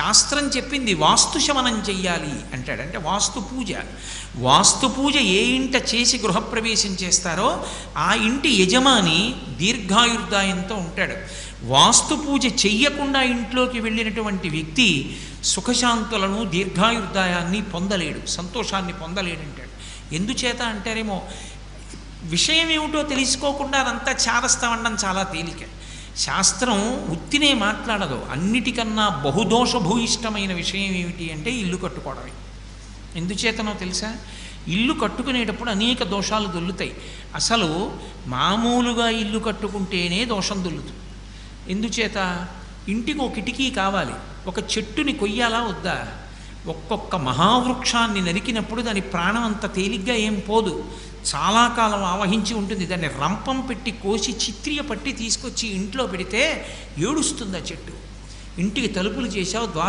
శాస్త్రం చెప్పింది వాస్తు శమనం చెయ్యాలి అంటాడు. అంటే వాస్తు పూజ ఏ ఇంట చేసి గృహప్రవేశం చేస్తారో ఆ ఇంటి యజమాని దీర్ఘాయుర్దాయంతో ఉంటాడు. వాస్తు పూజ చెయ్యకుండా ఇంట్లోకి వెళ్ళినటువంటి వ్యక్తి సుఖశాంతులను దీర్ఘాయుర్దాయాన్ని పొందలేడు, సంతోషాన్ని పొందలేడంటాడు. ఎందుచేత అంటారేమో, విషయం ఏమిటో తెలుసుకోకుండా అదంతా చాదస్తామనడం చాలా తేలిక. శాస్త్రం ఉత్తినే మాట్లాడదు. అన్నిటికన్నా బహుదోషభూయిష్టమైన విషయం ఏమిటి అంటే ఇల్లు కట్టుకోవడమే. ఎందుచేతనో తెలుసా? ఇల్లు కట్టుకునేటప్పుడు అనేక దోషాలు దొల్లుతాయి. అసలు మామూలుగా ఇల్లు కట్టుకుంటేనే దోషం దొల్లుతుంది. ఎందుచేత? ఇంటికి ఒక కిటికీ కావాలి, ఒక చెట్టుని కొయ్యాలా వద్దా? ఒక్కొక్క మహావృక్షాన్ని నరికినప్పుడు దాని ప్రాణం అంత తేలిగ్గా ఏం పోదు, చాలా కాలం ఆవహించి ఉంటుంది. దాన్ని రంపం పెట్టి కోసి చిత్రియ పట్టి తీసుకొచ్చి ఇంట్లో పెడితే ఏడుస్తుంది ఆ చెట్టు. ఇంటికి తలుపులు చేసావు, ద్వార